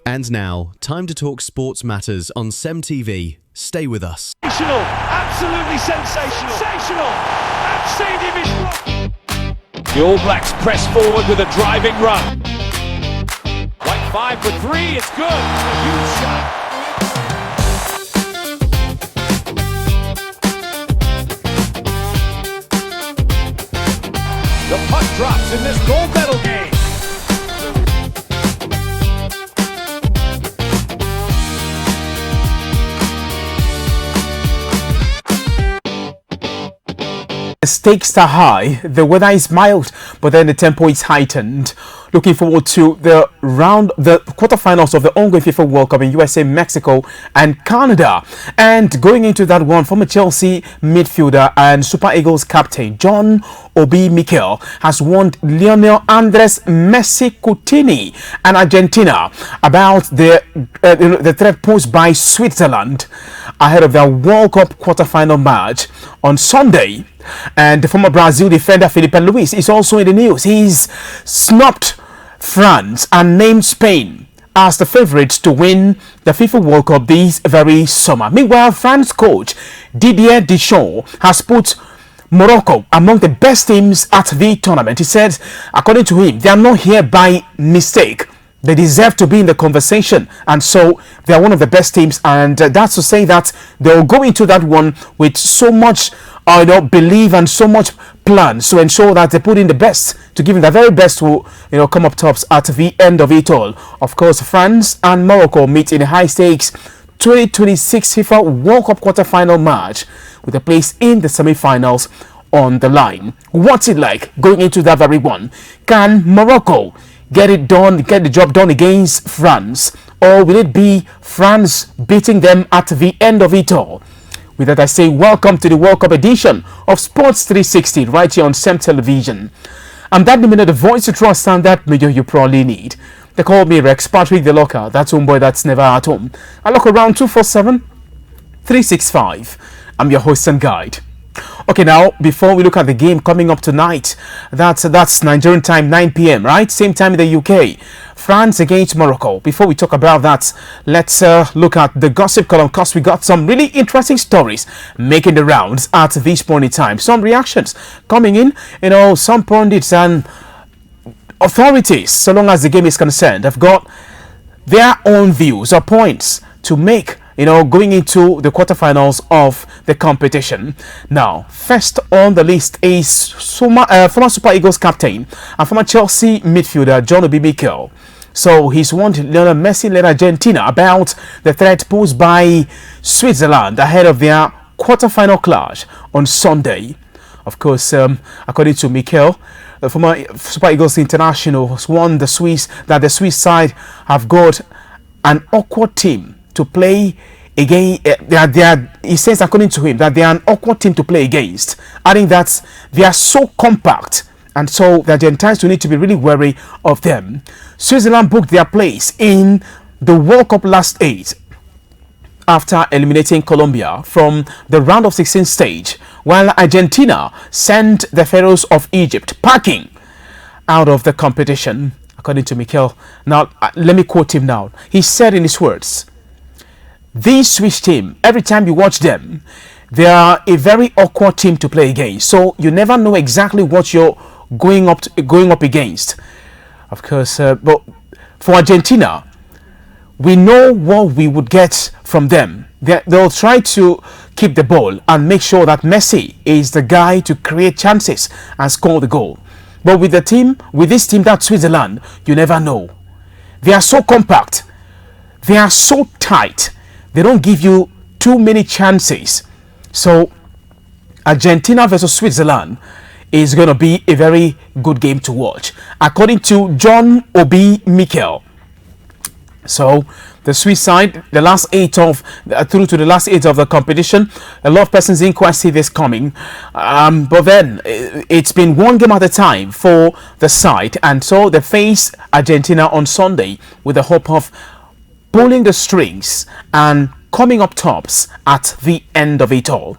And now, time to talk sports matters on CEMTV. Stay with us. Sensational! Absolutely sensational! Sensational! The All Blacks press forward with a driving run. White 5 for 3, it's good! A huge shot. The puck drops in this gold medal game. The stakes are high, the weather is mild, but then the tempo is heightened. Looking forward to the quarterfinals of the ongoing FIFA World Cup in USA, Mexico, and Canada. And going into that one, former Chelsea midfielder and Super Eagles captain John Obi Mikel has warned Lionel Andres Messi Coutinho and Argentina about the threat posed by Switzerland ahead of their World Cup quarterfinal match on Sunday. And the former Brazil defender Felipe Luis is also in the news. He's snubbed France and named Spain as the favourites to win the FIFA World Cup this very summer. Meanwhile, France coach Didier Deschamps has put Morocco among the best teams at the tournament. He said, according to him, they are not here by mistake. They deserve to be in the conversation, and so they are one of the best teams. And that's to say that they'll go into that one with so much belief and so much plans to ensure that they put in the best, to give them the very best to come up tops at the end of it all. Of course, France and Morocco meet in a high stakes 2026 FIFA World Cup quarterfinal match with a place in the semi-finals on the line. What's it like going into that very one? Can Morocco get the job done against France, or will it be France beating them at the end of it all? With that, I say welcome to the World Cup edition of Sports 360 right here on CEM Television. I'm that minute, the voice to trust and that media you probably need. They call me Rex Patrick the Locker, that's homeboy that's never at home. I look around 247-365. I'm your host and guide. Okay, now before we look at the game coming up tonight, that's Nigerian time, 9 p.m, right? Same time in the UK. France against Morocco. Before we talk about that, let's look at the gossip column, because we got some really interesting stories making the rounds at this point in time. Some reactions coming in, some pundits and authorities, so long as the game is concerned, have got their own views or points to make going into the quarterfinals of the competition. Now, first on the list is former Super Eagles captain and former Chelsea midfielder John Obi Mikel. So he's warned Lionel Messi led Argentina about the threat posed by Switzerland ahead of their quarterfinal clash on Sunday. Of course, according to Mikel, the former Super Eagles international has warned the Swiss that the Swiss side have got an awkward team to play again. He says, according to him, that they are an awkward team to play against, adding that they are so compact, and so the Argentines will need to be really wary of them. Switzerland booked their place in the World Cup last 8 after eliminating Colombia from the round of 16 stage, while Argentina sent the Pharaohs of Egypt packing out of the competition, according to Mikel. Now, let me quote him now. He said in his words, "This Swiss team, every time you watch them, they are a very awkward team to play against. So you never know exactly what you're going up against." Of course, but for Argentina, we know what we would get from them. They'll try to keep the ball and make sure that Messi is the guy to create chances and score the goal. But with this team, that's Switzerland, you never know. They are so compact. They are so tight. They don't give you too many chances. So Argentina versus Switzerland is going to be a very good game to watch, according to John Obi Mikel. So the Swiss side, the last 8 of through to the last 8 of the competition, a lot of persons didn't quite see this coming, but then it's been one game at a time for the side, and so they face Argentina on Sunday with the hope of pulling the strings and coming up tops at the end of it all.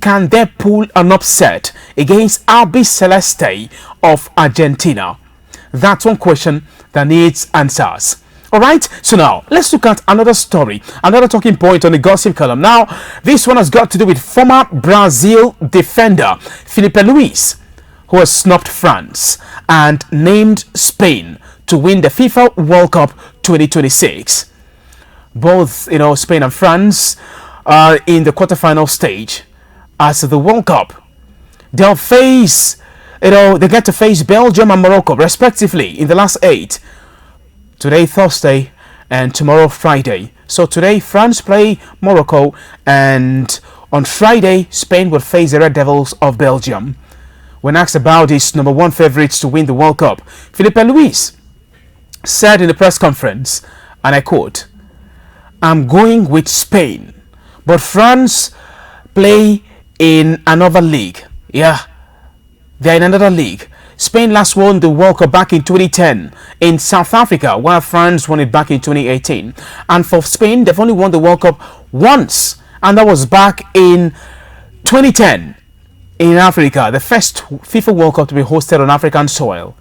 Can they pull an upset against Albi Celeste of Argentina? That's one question that needs answers. All right, so now let's look at another story, another talking point on the gossip column. Now, this one has got to do with former Brazil defender Filipe Luis, who has snubbed France and named Spain to win the FIFA World Cup 2026. Both, Spain and France are in the quarterfinal stage as the World Cup. They'll face, they get to face Belgium and Morocco respectively in the last 8. Today, Thursday, and tomorrow, Friday. So today, France play Morocco, and on Friday, Spain will face the Red Devils of Belgium. When asked about his number 1 favourites to win the World Cup, Filipe Luis said in the press conference, and I quote, "I'm going with Spain, but France play in another league." Yeah, they're in another league. Spain last won the World Cup back in 2010 in South Africa, while France won it back in 2018. And for Spain, they've only won the World Cup once, and that was back in 2010 in Africa, the first FIFA World Cup to be hosted on African soil.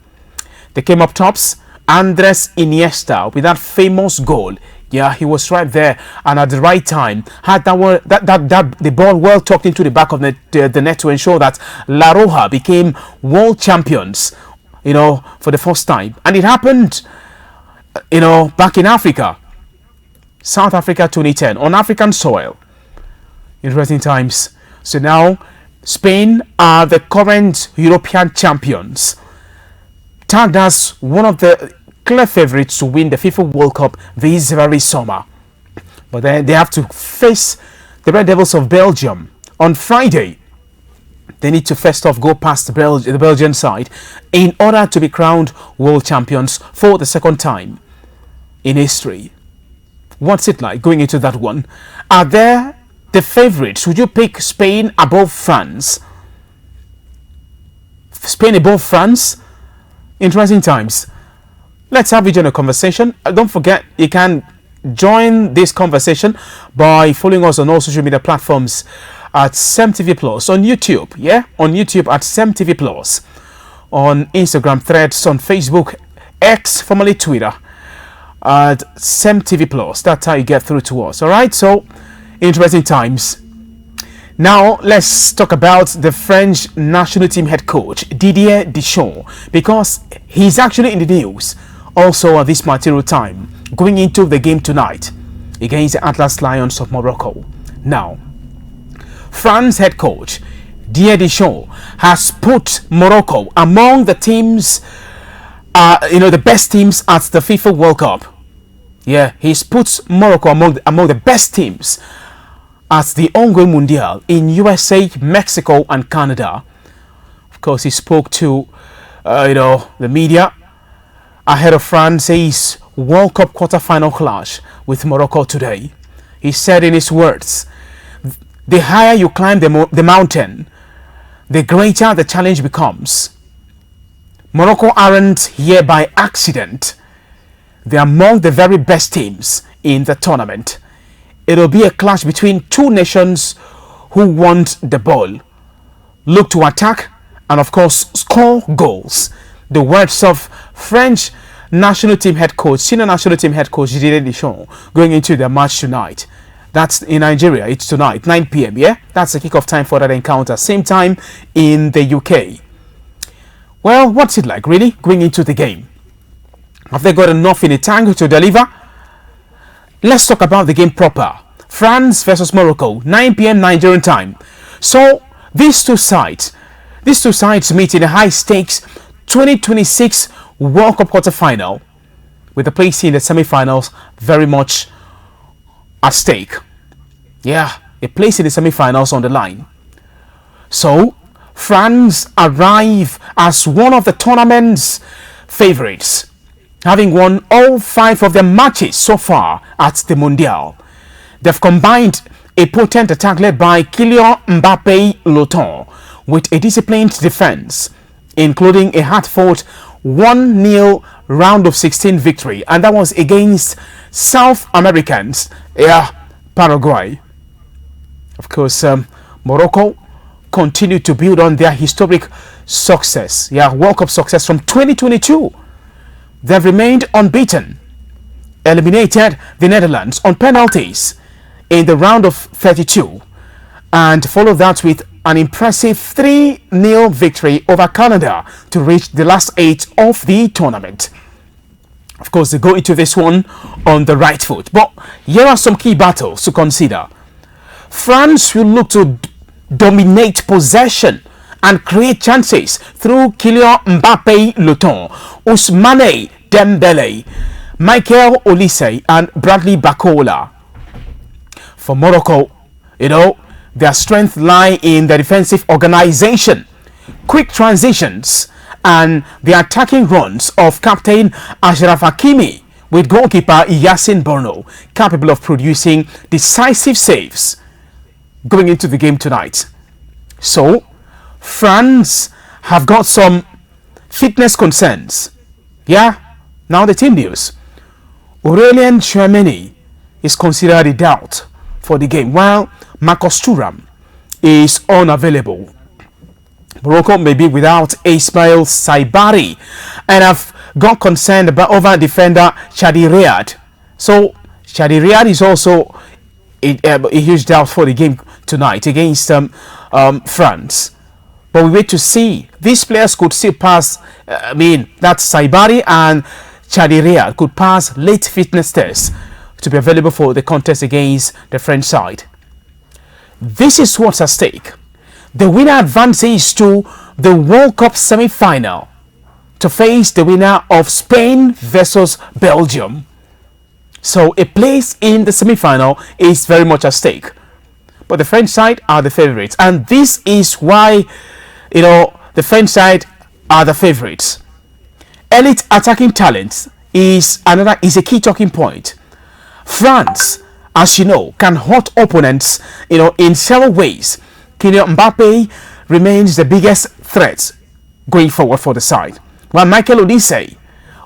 They came up tops. Andres Iniesta with that famous goal. Yeah, he was right there and at the right time. Had the ball well tucked into the back of the net to ensure that La Roja became world champions, for the first time. And it happened, back in Africa. South Africa 2010 on African soil. Interesting times. So now Spain are the current European champions, tagged as one of the clear favourites to win the FIFA World Cup this very summer. But then they have to face the Red Devils of Belgium on Friday. They need to first off go past the Belgian side in order to be crowned world champions for the second time in history. What's it like going into that one? Are there the favourites? Would you pick Spain above France? Spain above France? Interesting times. Let's have you join a conversation. Don't forget, you can join this conversation by following us on all social media platforms at CEMTVPLUS on YouTube. Yeah, on YouTube at CEMTVPLUS, on Instagram, Threads, on Facebook, X, formerly Twitter, at CEMTVPLUS. That's how you get through to us. All right. So, interesting times. Now, let's talk about the French national team head coach, Didier Deschamps, because he's actually in the news also at this material time, going into the game tonight against the Atlas Lions of Morocco. Now, France head coach Didier Deschamps has put Morocco among the teams, the best teams at the FIFA World Cup. Yeah, he's put Morocco among the best teams at the ongoing Mundial in USA, Mexico, and Canada. Of course, he spoke to, the media ahead of France's World Cup quarter-final clash with Morocco today. He said in his words, "The higher you climb the mountain, the greater the challenge becomes. Morocco aren't here by accident. They're among the very best teams in the tournament. It'll be a clash between two nations who want the ball, look to attack, and of course score goals." The words of French national team head coach, senior national team head coach Didier Deschamps, going into the match tonight. That's in Nigeria. It's tonight, 9 p.m. Yeah, that's the kickoff time for that encounter. Same time in the UK. Well, what's it like really going into the game? Have they got enough in the tank to deliver? Let's talk about the game proper. France versus Morocco, 9 p.m. Nigerian time. So these two sides meet in a high-stakes 2026 World Cup quarter-final, with the place in the semi-finals very much at stake. Yeah, a place in the semi-finals on the line. So France arrive as one of the tournament's favourites, having won all 5 of their matches so far at the Mundial. They've combined a potent attack led by Kylian Mbappe Loton with a disciplined defense, including a hard-fought 1-0 round of 16 victory, and that was against South Americans, Paraguay. Of course, Morocco continued to build on their historic success, World Cup success from 2022. They've remained unbeaten, eliminated the Netherlands on penalties in the round of 32, and followed that with an impressive 3-0 victory over Canada to reach the last 8 of the tournament. Of course, they go into this one on the right foot. But here are some key battles to consider. France will look to dominate possession and create chances through Kylian Mbappe Luton, Ousmane Dembele, Michael Olise and Bradley Bacola. For Morocco, their strength lie in the defensive organization, quick transitions, and the attacking runs of captain Achraf Hakimi, with goalkeeper Yacine Bono capable of producing decisive saves going into the game tonight. So, France have got some fitness concerns. Yeah, now the team news. Aurelien Tchouameni is considered a doubt for the game, while Marcus Thuram is unavailable. Morocco may be without Ismail Saibari, and have got concerned about over defender Chadi Riyad. So Chadi Riyad is also a huge doubt for the game tonight against France. But we wait to see. These players could still pass. That Saibari and Chadi Riyad could pass late fitness tests to be available for the contest against the French side. This is what's at stake. The winner advances to the World Cup semi-final to face the winner of Spain versus Belgium. So a place in the semi-final is very much at stake. But the French side are the favorites, and this is why the French side are the favorites. Elite attacking talent is a key talking point. France, as you know, can hurt opponents in several ways. Kylian Mbappe remains the biggest threat going forward for the side, while Michael Olise,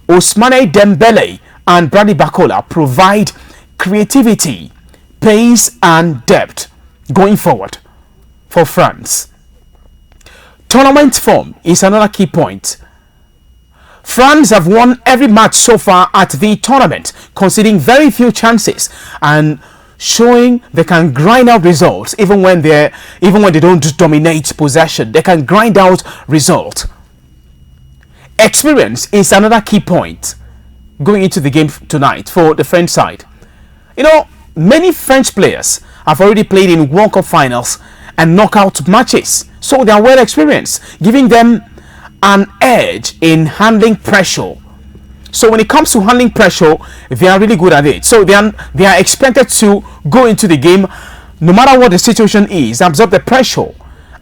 Ousmane Dembele and Bradley Bacola provide creativity, pace and depth going forward for France. Tournament form is another key point. France have won every match so far at the tournament, conceding very few chances and showing they can grind out results even when they don't dominate possession. They can grind out results. Experience is another key point going into the game tonight for the French side. Many French players have already played in World Cup finals and knockout matches, so they are well experienced, giving them an edge in handling pressure. So when it comes to handling pressure, they are really good at it. So they are expected to go into the game, no matter what the situation is, absorb the pressure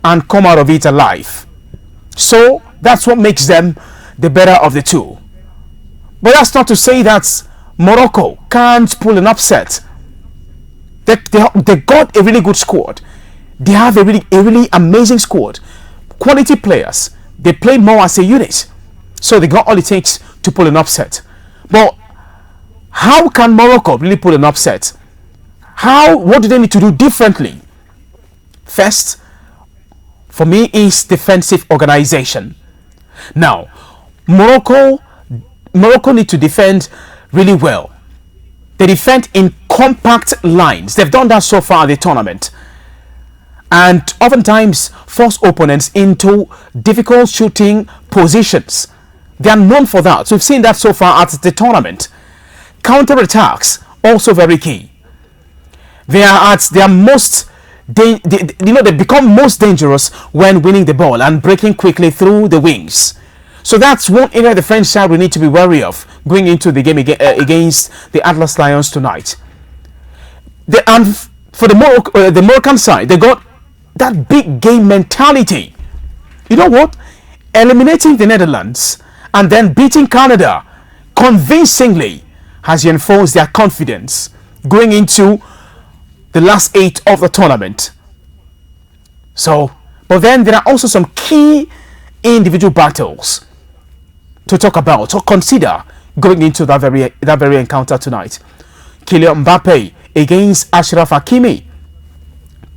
and come out of it alive. So that's what makes them the better of the two. But that's not to say that Morocco can't pull an upset. They got a really good squad. They have a really amazing squad. Quality players. They play more as a unit. So they got all it takes to pull an upset. But how can Morocco really pull an upset? What do they need to do differently? First, for me, is defensive organization. Now, Morocco need to defend really well. They defend in compact lines. They've done that so far at the tournament, and oftentimes force opponents into difficult shooting positions. They are known for that. We've seen that so far at the tournament. Counter-attacks, also very key. They are at their most, they become most dangerous when winning the ball and breaking quickly through the wings. So that's one area the French side will need to be wary of going into the game against the Atlas Lions tonight. And for the Moroccan side, they got that big game mentality. You know what? Eliminating the Netherlands and then beating Canada convincingly has reinforced their confidence going into the last 8 of the tournament. So, but then there are also some key individual battles to talk about or consider going into that very encounter tonight. Kylian Mbappe against Achraf Hakimi.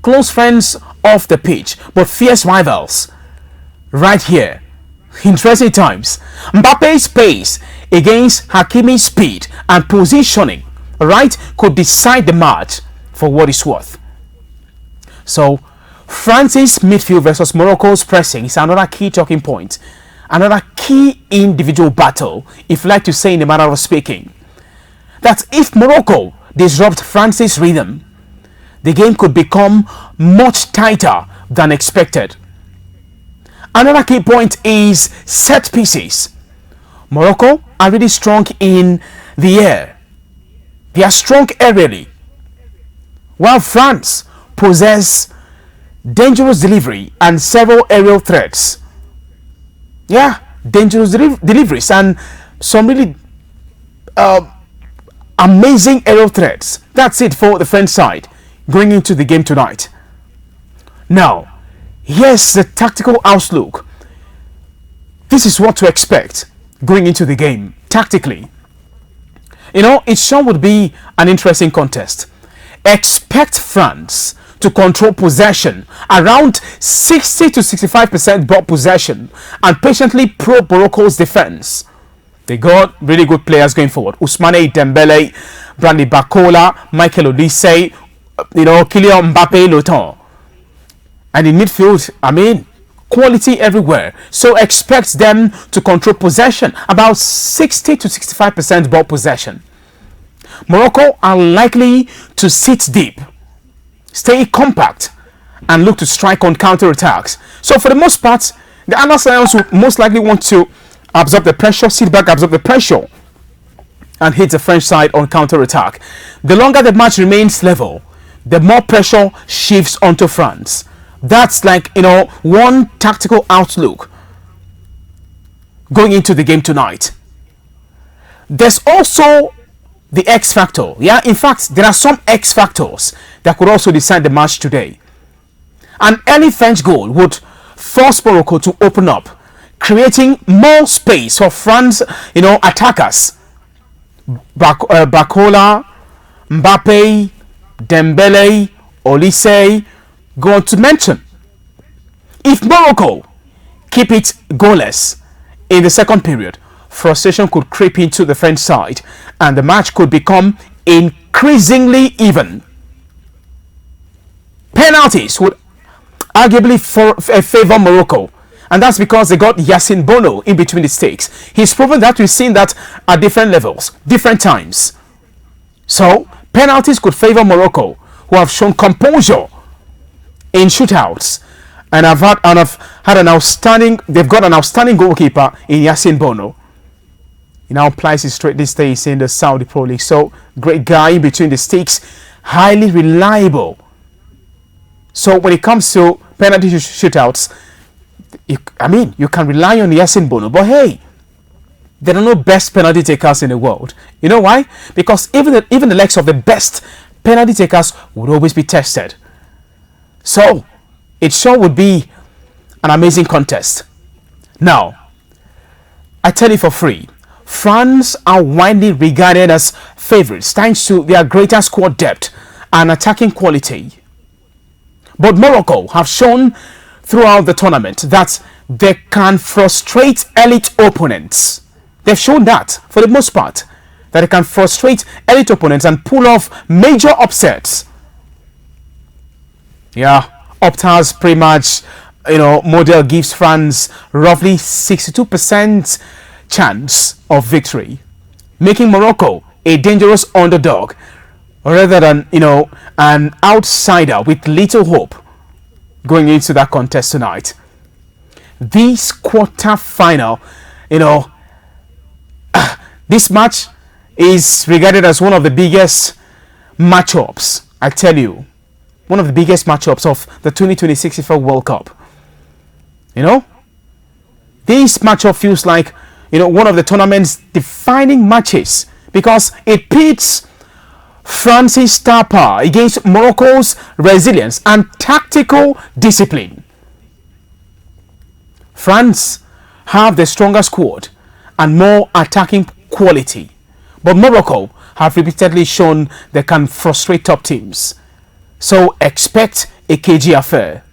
Close friends off the pitch, but fierce rivals right here Interesting times. Mbappe's pace against Hakimi's speed and positioning, right, could decide the match for what it's worth. So, France's midfield versus Morocco's pressing is another key talking point, another key individual battle, if you like to say in a manner of speaking. That if Morocco disrupt France's rhythm, the game could become much tighter than expected. Another key point is set pieces. Morocco are really strong in the air. They are strong aerially, while France possess dangerous delivery and several aerial threats. Yeah, dangerous deliveries and some really amazing aerial threats. That's it for the French side going into the game tonight. Now, here's the tactical outlook. This is what to expect going into the game tactically. It sure would be an interesting contest. Expect France to control possession around 60 to 65% ball possession and patiently probe Morocco's defense. They got really good players going forward. Ousmane Dembele, Brandy Bakola, Michael Olise, Kylian Mbappe, Lotan. And in midfield, quality everywhere. So expect them to control possession, about 60 to 65% ball possession. Morocco are likely to sit deep, stay compact, and look to strike on counter-attacks. So for the most part, the Al Lions will most likely want to absorb the pressure, sit back, absorb the pressure, and hit the French side on counter-attack. The longer the match remains level, the more pressure shifts onto France. That's one tactical outlook going into the game tonight. There's also the X factor. Yeah, in fact, there are some X factors that could also decide the match today. An early French goal would force Morocco to open up, creating more space for France, attackers. Bakola, Mbappe, Dembele, Olise, go on to mention. If Morocco keep it goalless in the second period, frustration could creep into the French side and the match could become increasingly even. Penalties would arguably favor Morocco, and that's because they got Yassine Bono in between the stakes. He's proven that. We've seen that at different levels, different times. So penalties could favor Morocco, who have shown composure in shootouts and have had they've got an outstanding goalkeeper in Yassine Bono. He now plays his straight these days in the Saudi Pro League. So great guy in between the sticks, highly reliable. So when it comes to penalty shootouts, you can rely on Yassine Bono. But hey, there are no best penalty takers in the world. You know why? Because even the legs of the best penalty takers would always be tested. So it sure would be an amazing contest. Now, I tell you for free, France are widely regarded as favorites thanks to their greater squad depth and attacking quality. But Morocco have shown throughout the tournament that they can frustrate elite opponents. They've shown that, for the most part, that they can frustrate elite opponents and pull off major upsets. Yeah, Opta's pre-match model gives France roughly 62% chance of victory, making Morocco a dangerous underdog rather than an outsider with little hope going into that contest tonight. This quarter-final, this match is regarded as one of the biggest matchups, I tell you. One of the biggest matchups of the 2026 FIFA World Cup. This matchup feels like, one of the tournament's defining matches because it pits France's star power against Morocco's resilience and tactical discipline. France have the stronger squad and more attacking quality, but Morocco have repeatedly shown they can frustrate top teams. So expect a cagey affair.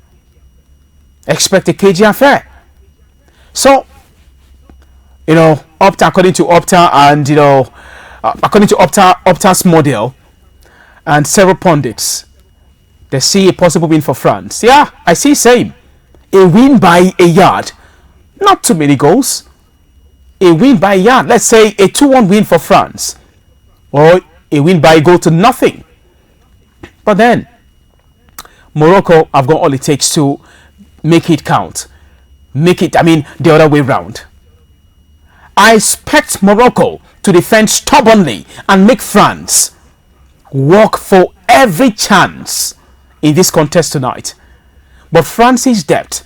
Expect a cagey affair. So Opta, according to Opta, and according to Opta's model and several pundits, they see a possible win for France. Yeah, I see same. A win by a yard, not too many goals. A win by a yard. Let's say a 2-1 win for France, or a win by a goal to nothing. But then Morocco have got all it takes to make it count. Make it, the other way round. I expect Morocco to defend stubbornly and make France work for every chance in this contest tonight. But France's depth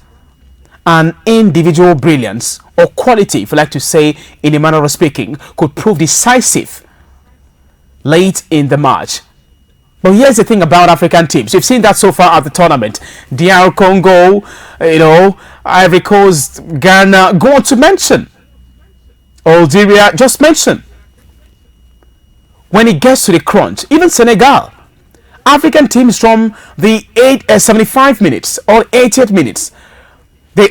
and individual brilliance, or quality, if you like to say in a manner of speaking, could prove decisive late in the match. But here's the thing about African teams. You've seen that so far at the tournament. DR Congo, Ivory Coast, Ghana, go on to mention. Algeria, just mention. When it gets to the crunch, even Senegal, African teams from the 75 minutes or 88 minutes, they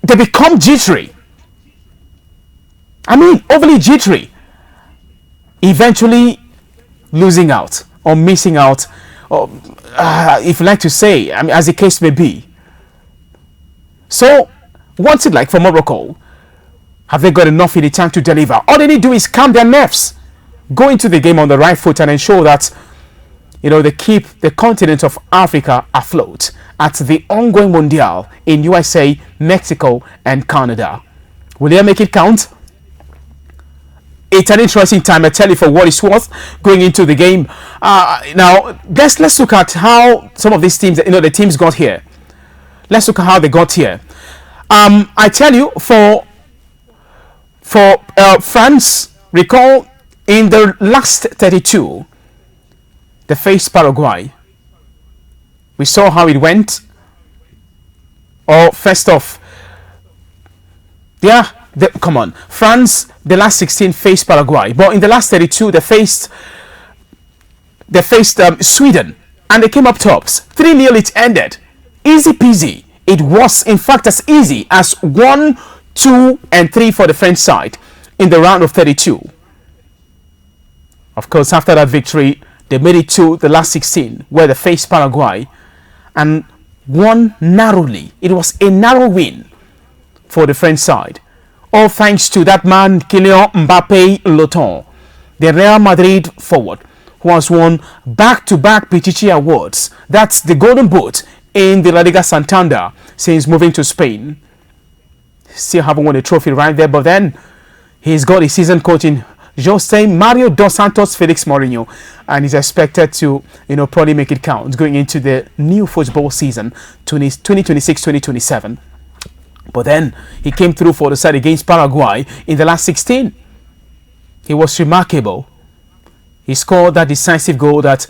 become jittery. Overly jittery. Eventually losing out or missing out, or if you like to say, as the case may be. So, what's it like for Morocco? Have they got enough in the tank to deliver? All they need to do is calm their nerves, go into the game on the right foot, and ensure that they keep the continent of Africa afloat at the ongoing Mondial in USA, Mexico, and Canada. Will they make it count? It's an interesting time, I tell you, for what it's worth, going into the game. Now, let's look at how some of these teams, the teams got here. Let's look at how they got here. I tell you, for France, recall in the last 32, they faced Paraguay. We saw how it went. First off, France, the last 16 faced Paraguay, but in the last 32 they faced Sweden, and they came up tops. 3-0 it ended. Easy peasy. It was in fact as easy as 1, 2, and 3 for the French side in the round of 32. Of course, after that victory, they made it to the last 16 where they faced Paraguay and won narrowly. It was a narrow win for the French side. All thanks to that man, Kylian Mbappé Loton, the Real Madrid forward, who has won back-to-back Pichichi awards. That's the Golden Boot in the La Liga Santander since moving to Spain. Still haven't won a trophy right there, but then he's got his season coach in Jose Mario dos Santos Felix Mourinho, and he's expected to probably make it count going into the new football season 2026-2027. But then he came through for the side against Paraguay in the last 16. He was remarkable. He scored that decisive goal that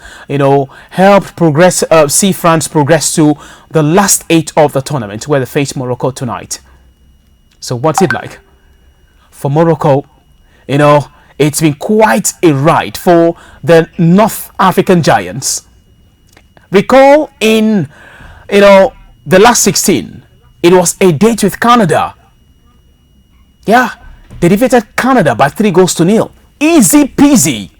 helped see France progress to the last 8 of the tournament, where they face Morocco tonight. So what's it like for Morocco? It's been quite a ride for the North African giants. Recall in the last 16, it was a date with Canada. Yeah, they defeated Canada by 3-0. Easy peasy.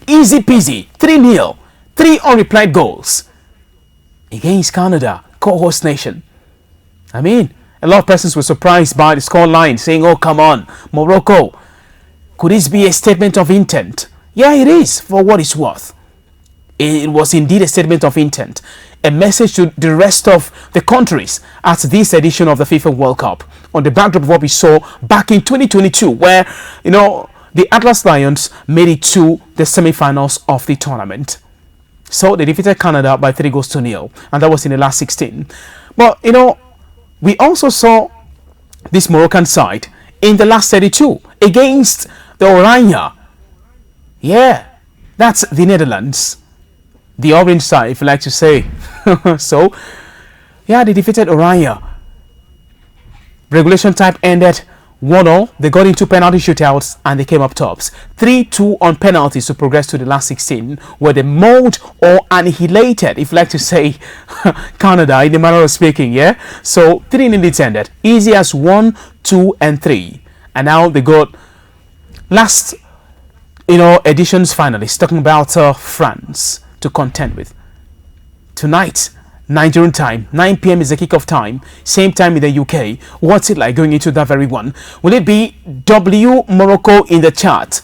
Easy peasy. 3-0. 3 unreplied goals against Canada, co-host nation. A lot of persons were surprised by the scoreline, saying, oh, come on, Morocco, could this be a statement of intent? Yeah, it is, for what it's worth. It was indeed a statement of intent, a message to the rest of the countries at this edition of the FIFA World Cup, on the backdrop of what we saw back in 2022, where, the Atlas Lions made it to the semi-finals of the tournament. So they defeated Canada by 3-0, and that was in the last 16. But, we also saw this Moroccan side in the last 32 against the Oranje. Yeah, that's the Netherlands. The orange side, if you like to say. So, yeah, they defeated Oranje. Regulation time ended 1-0. They got into penalty shootouts and they came up tops. 3-2 on penalties to progress to the last 16, where they mauled or annihilated, if you like to say, Canada in the manner of speaking. Yeah. So 3-0 it ended. Easy as 1, 2, and 3. And now they got last, editions finalists, talking about France to contend with. Tonight, Nigerian time, 9 p.m. is the kickoff time, same time in the UK. What's it like going into that very one? Will it be W Morocco in the chat?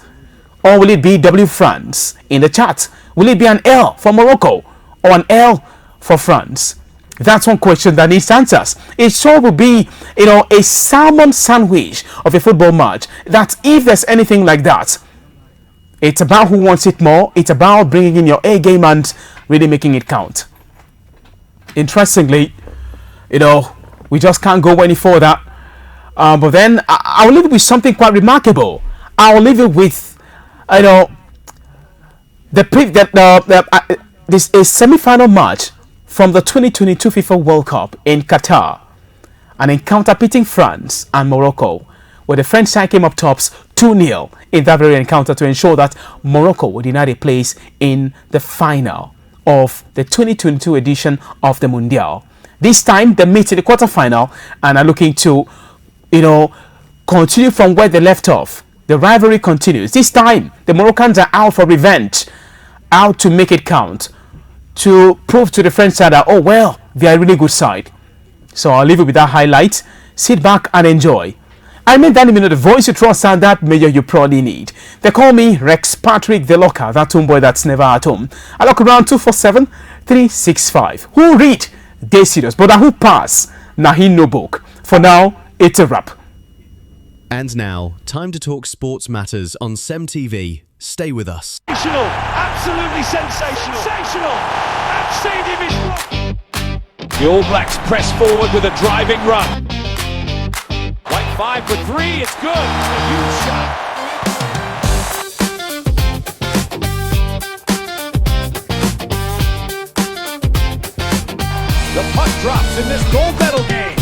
Or will it be W France in the chat? Will it be an L for Morocco or an L for France? That's one question that needs answers. It sure will be, a salmon sandwich of a football match. That if there's anything like that, it's about who wants it more. It's about bringing in your A game and really making it count. Interestingly, we just can't go any further. But then I'll leave it with something quite remarkable. I'll leave it with, this is semi-final match from the 2022 FIFA World Cup in Qatar. An encounter pitting France and Morocco, where the French side came up tops 2-0 in that very encounter to ensure that Morocco would deny a place in the final of the 2022 edition of the Mundial. This time they meet in the quarterfinal and are looking to, continue from where they left off. The rivalry continues. This time the Moroccans are out for revenge, out to make it count, to prove to the French side that, oh well, they are a really good side. So I'll leave it with that highlight. Sit back and enjoy. I made that the voice you trust and that mayor you probably need. They call me Rex Patrick the Locker, that homeboy that's never at home. I look around 247-365. Who read? They serious, but who pass? Nah, he no book. For now, it's a wrap. And now, time to talk sports matters on CEMTV. Stay with us. Sensational, absolutely sensational, sensational. And stadium is rocked. The All Blacks press forward with a driving run. White 5 for 3, it's good. A huge shot. The puck drops in this gold medal game.